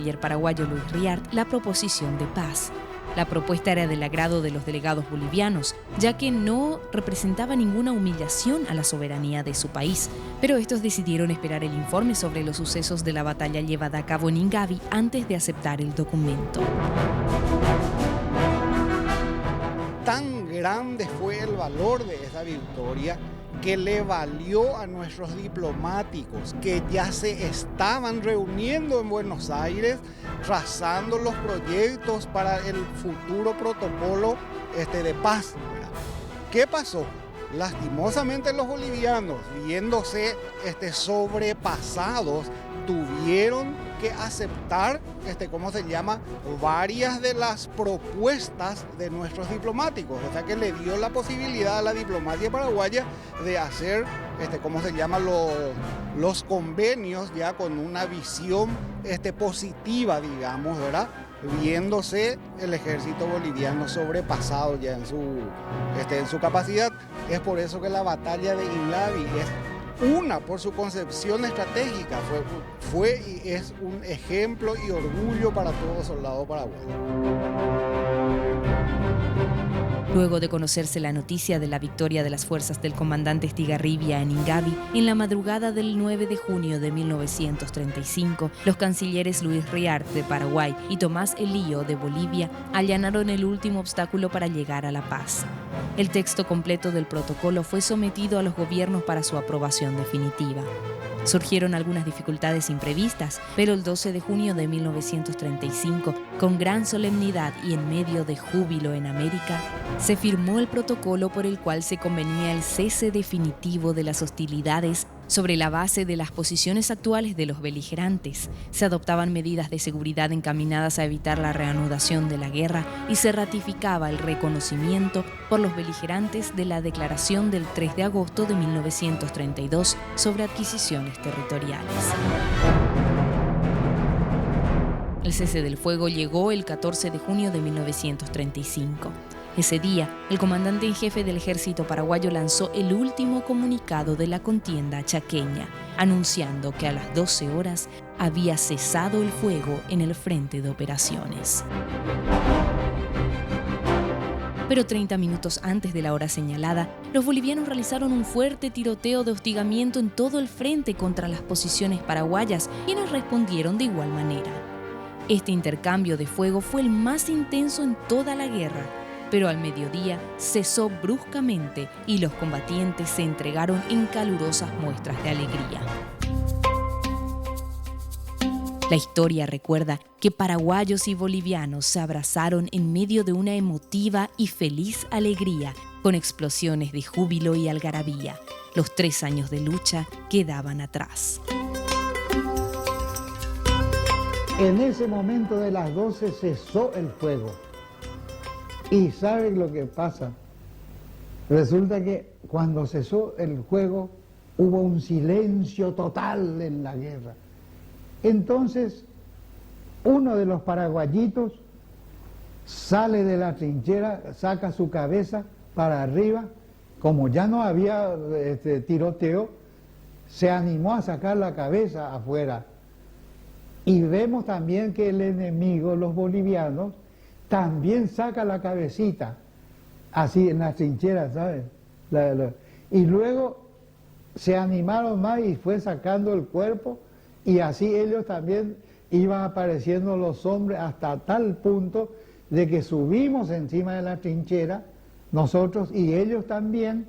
canciller paraguayo Luis Riart la proposición de paz. La propuesta era del agrado de los delegados bolivianos, ya que no representaba ninguna humillación a la soberanía de su país, pero estos decidieron esperar el informe sobre los sucesos de la batalla llevada a cabo en Ingavi antes de aceptar el documento. Tan grande fue el valor de esa victoria que le valió a nuestros diplomáticos que ya se estaban reuniendo en Buenos Aires, trazando los proyectos para el futuro protocolo de paz. ¿Qué pasó? Lastimosamente los bolivianos, viéndose sobrepasados, tuvieron que aceptar, varias de las propuestas de nuestros diplomáticos. O sea que le dio la posibilidad a la diplomacia paraguaya de hacer, los convenios ya con una visión positiva, digamos, ¿verdad? Viéndose el ejército boliviano sobrepasado ya en su capacidad. Es por eso que la batalla de Ingavi es por su concepción estratégica, fue y es un ejemplo y orgullo para todo soldado paraguayo. Luego de conocerse la noticia de la victoria de las fuerzas del comandante Estigarribia en Ingavi, en la madrugada del 9 de junio de 1935, los cancilleres Luis Riart de Paraguay y Tomás Elío de Bolivia allanaron el último obstáculo para llegar a la paz. El texto completo del protocolo fue sometido a los gobiernos para su aprobación definitiva. Surgieron algunas dificultades imprevistas, pero el 12 de junio de 1935, con gran solemnidad y en medio de júbilo en América, se firmó el protocolo por el cual se convenía el cese definitivo de las hostilidades sobre la base de las posiciones actuales de los beligerantes. Se adoptaban medidas de seguridad encaminadas a evitar la reanudación de la guerra y se ratificaba el reconocimiento por los beligerantes de la declaración del 3 de agosto de 1932 sobre adquisiciones territoriales. El cese del fuego llegó el 14 de junio de 1935. Ese día, el comandante en jefe del ejército paraguayo lanzó el último comunicado de la contienda chaqueña, anunciando que a las 12 horas había cesado el fuego en el frente de operaciones. Pero 30 minutos antes de la hora señalada, los bolivianos realizaron un fuerte tiroteo de hostigamiento en todo el frente contra las posiciones paraguayas, quienes respondieron de igual manera. Este intercambio de fuego fue el más intenso en toda la guerra, pero al mediodía cesó bruscamente y los combatientes se entregaron en calurosas muestras de alegría. La historia recuerda que paraguayos y bolivianos se abrazaron en medio de una emotiva y feliz alegría, con explosiones de júbilo y algarabía. Los 3 años de lucha quedaban atrás. En ese momento de las 12 cesó el fuego. ¿Y saben lo que pasa? Resulta que cuando cesó el fuego hubo un silencio total en la guerra. Entonces, uno de los paraguayitos sale de la trinchera, saca su cabeza para arriba, como ya no había tiroteo, se animó a sacar la cabeza afuera. Y vemos también que el enemigo, los bolivianos, también saca la cabecita, así en las trincheras, ¿sabes? Y luego se animaron más y fue sacando el cuerpo, y así ellos también iban apareciendo los hombres hasta tal punto de que subimos encima de la trinchera, nosotros y ellos también,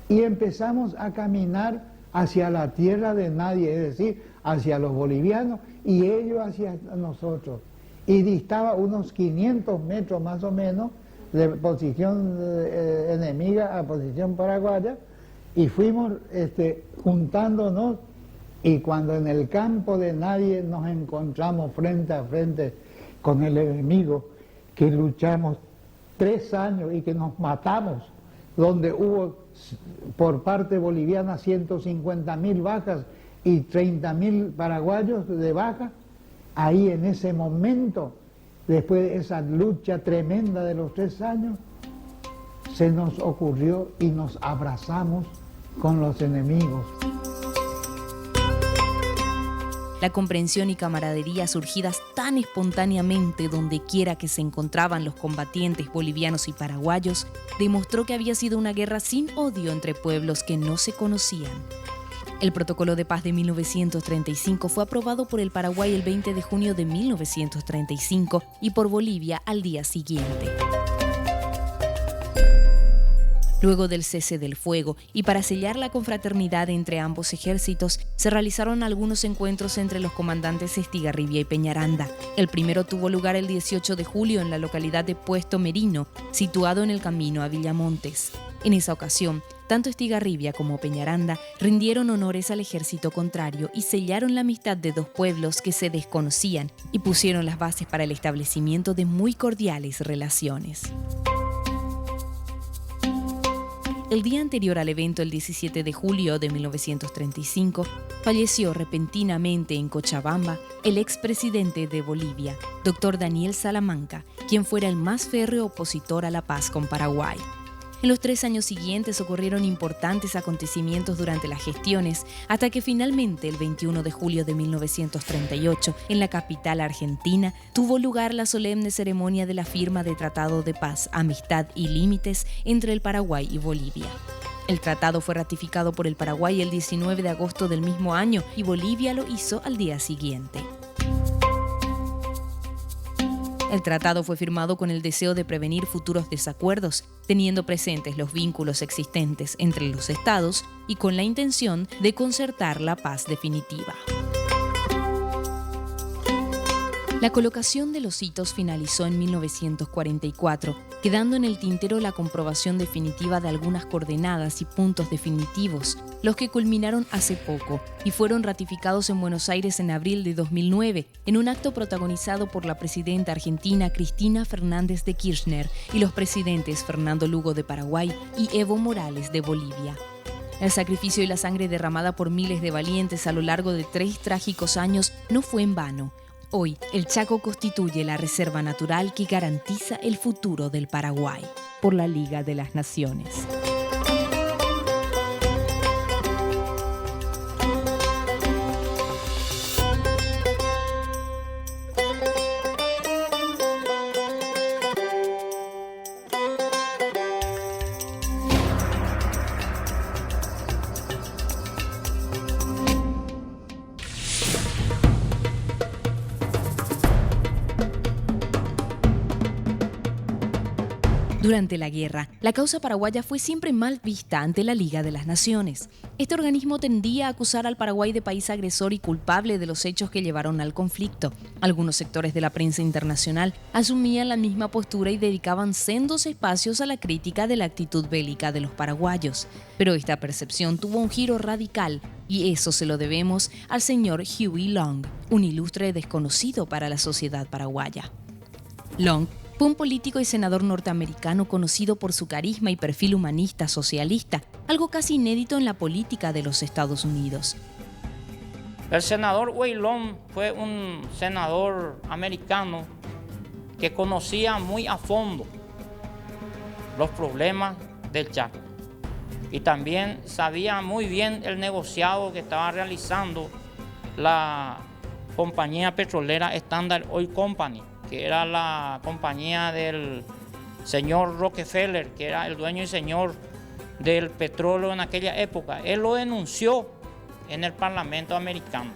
y empezamos a caminar hacia la tierra de nadie, es decir, hacia los bolivianos y ellos hacia nosotros. Y distaba unos 500 metros más o menos de posición enemiga a posición paraguaya, y fuimos juntándonos, y cuando en el campo de nadie nos encontramos frente a frente con el enemigo, que luchamos 3 años y que nos matamos, donde hubo por parte boliviana 150.000 bajas y 30.000 paraguayos de baja. Ahí en ese momento, después de esa lucha tremenda de los 3 años, se nos ocurrió y nos abrazamos con los enemigos. la comprensión y camaradería surgidas tan espontáneamente donde quiera que se encontraban los combatientes bolivianos y paraguayos, demostró que había sido una guerra sin odio entre pueblos que no se conocían. El Protocolo de Paz de 1935 fue aprobado por el Paraguay el 20 de junio de 1935 y por Bolivia al día siguiente. Luego del cese del fuego y para sellar la confraternidad entre ambos ejércitos, se realizaron algunos encuentros entre los comandantes Estigarribia y Peñaranda. El primero tuvo lugar el 18 de julio en la localidad de Puesto Merino, situado en el camino a Villamontes. En esa ocasión, tanto Estigarribia como Peñaranda rindieron honores al ejército contrario y sellaron la amistad de dos pueblos que se desconocían y pusieron las bases para el establecimiento de muy cordiales relaciones. El día anterior al evento, el 17 de julio de 1935, falleció repentinamente en Cochabamba el expresidente de Bolivia, Dr. Daniel Salamanca, quien fuera el más férreo opositor a la paz con Paraguay. En los 3 años siguientes ocurrieron importantes acontecimientos durante las gestiones, hasta que finalmente el 21 de julio de 1938, en la capital argentina, tuvo lugar la solemne ceremonia de la firma de Tratado de Paz, Amistad y Límites entre el Paraguay y Bolivia. El tratado fue ratificado por el Paraguay el 19 de agosto del mismo año y Bolivia lo hizo al día siguiente. El tratado fue firmado con el deseo de prevenir futuros desacuerdos, teniendo presentes los vínculos existentes entre los estados y con la intención de concertar la paz definitiva. La colocación de los hitos finalizó en 1944, quedando en el tintero la comprobación definitiva de algunas coordenadas y puntos definitivos, los que culminaron hace poco y fueron ratificados en Buenos Aires en abril de 2009, en un acto protagonizado por la presidenta argentina Cristina Fernández de Kirchner y los presidentes Fernando Lugo de Paraguay y Evo Morales de Bolivia. El sacrificio y la sangre derramada por miles de valientes a lo largo de 3 trágicos años no fue en vano. Hoy, el Chaco constituye la reserva natural que garantiza el futuro del Paraguay, por la Liga de las Naciones. Durante la guerra, la causa paraguaya fue siempre mal vista ante la Liga de las Naciones. Este organismo tendía a acusar al Paraguay de país agresor y culpable de los hechos que llevaron al conflicto. Algunos sectores de la prensa internacional asumían la misma postura y dedicaban sendos espacios a la crítica de la actitud bélica de los paraguayos. Pero esta percepción tuvo un giro radical y eso se lo debemos al señor Huey Long, un ilustre desconocido para la sociedad paraguaya. Long fue un político y senador norteamericano conocido por su carisma y perfil humanista socialista, algo casi inédito en la política de los Estados Unidos. El senador Huey Long fue un senador americano que conocía muy a fondo los problemas del Chaco y también sabía muy bien el negociado que estaba realizando la compañía petrolera Standard Oil Company, que era la compañía del señor Rockefeller, que era el dueño y señor del petróleo en aquella época. Él lo denunció en el Parlamento americano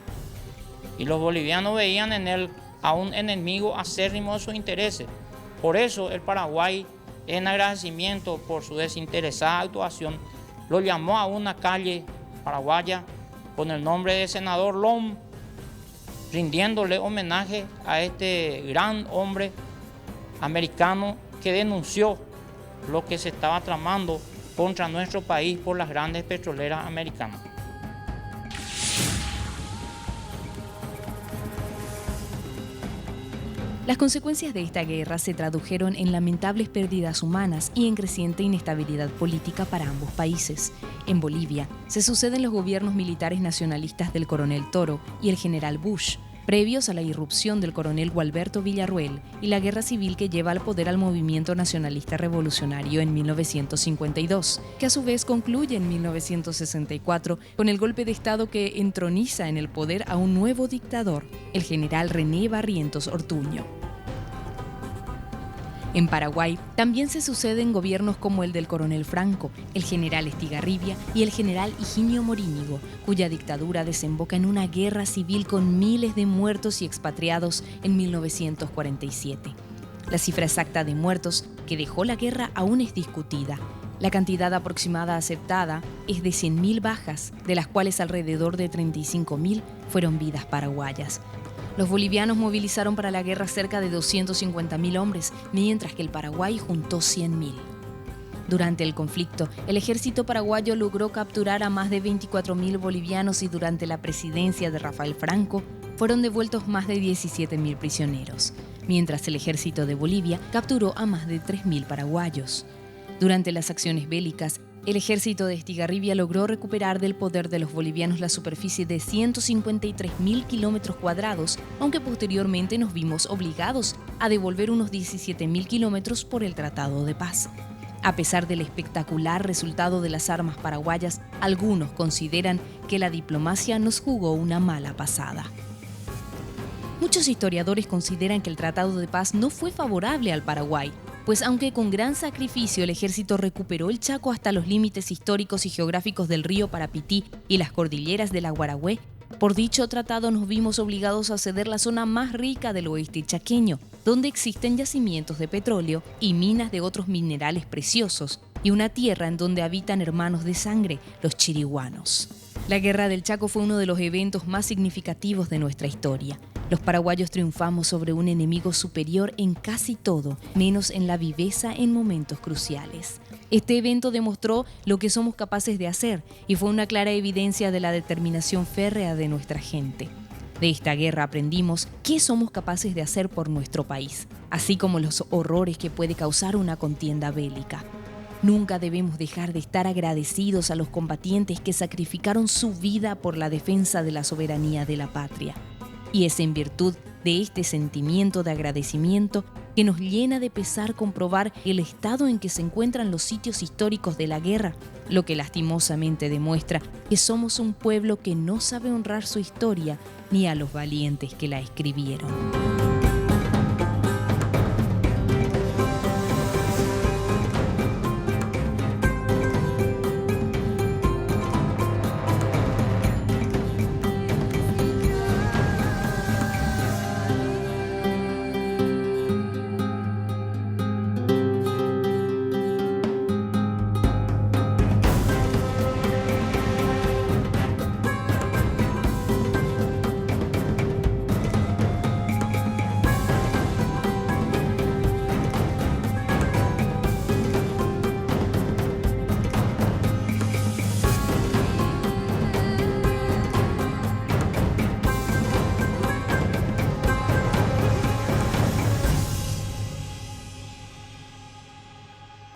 y los bolivianos veían en él a un enemigo acérrimo de sus intereses. Por eso el Paraguay, en agradecimiento por su desinteresada actuación, lo llamó a una calle paraguaya con el nombre de senador Long, rindiéndole homenaje a este gran hombre americano que denunció lo que se estaba tramando contra nuestro país por las grandes petroleras americanas. Las consecuencias de esta guerra se tradujeron en lamentables pérdidas humanas y en creciente inestabilidad política para ambos países. En Bolivia se suceden los gobiernos militares nacionalistas del coronel Toro y el general Bush. previos a la irrupción del coronel Gualberto Villarroel y la guerra civil que lleva al poder al movimiento nacionalista revolucionario en 1952, que a su vez concluye en 1964 con el golpe de Estado que entroniza en el poder a un nuevo dictador, el general René Barrientos Ortuño. En Paraguay también se suceden gobiernos como el del coronel Franco, el general Estigarribia y el general Higinio Morínigo, cuya dictadura desemboca en una guerra civil con miles de muertos y expatriados en 1947. La cifra exacta de muertos que dejó la guerra aún es discutida. La cantidad aproximada aceptada es de 100.000 bajas, de las cuales alrededor de 35.000 fueron vidas paraguayas. Los bolivianos movilizaron para la guerra cerca de 250.000 hombres, mientras que el Paraguay juntó 100.000. Durante el conflicto, el ejército paraguayo logró capturar a más de 24.000 bolivianos y durante la presidencia de Rafael Franco fueron devueltos más de 17.000 prisioneros, mientras el ejército de Bolivia capturó a más de 3.000 paraguayos. Durante las acciones bélicas, el ejército de Estigarribia logró recuperar del poder de los bolivianos la superficie de 153.000 kilómetros cuadrados, aunque posteriormente nos vimos obligados a devolver unos 17.000 kilómetros por el Tratado de Paz. A pesar del espectacular resultado de las armas paraguayas, algunos consideran que la diplomacia nos jugó una mala pasada. Muchos historiadores consideran que el Tratado de Paz no fue favorable al Paraguay, pues aunque con gran sacrificio el ejército recuperó el Chaco hasta los límites históricos y geográficos del río Parapití y las cordilleras del Aguaragüe, por dicho tratado nos vimos obligados a ceder la zona más rica del oeste chaqueño, donde existen yacimientos de petróleo y minas de otros minerales preciosos, y una tierra en donde habitan hermanos de sangre, los chiriguanos. La Guerra del Chaco fue uno de los eventos más significativos de nuestra historia. Los paraguayos triunfamos sobre un enemigo superior en casi todo, menos en la viveza en momentos cruciales. Este evento demostró lo que somos capaces de hacer y fue una clara evidencia de la determinación férrea de nuestra gente. De esta guerra aprendimos qué somos capaces de hacer por nuestro país, así como los horrores que puede causar una contienda bélica. Nunca debemos dejar de estar agradecidos a los combatientes que sacrificaron su vida por la defensa de la soberanía de la patria. Y es en virtud de este sentimiento de agradecimiento que nos llena de pesar comprobar el estado en que se encuentran los sitios históricos de la guerra, lo que lastimosamente demuestra que somos un pueblo que no sabe honrar su historia ni a los valientes que la escribieron.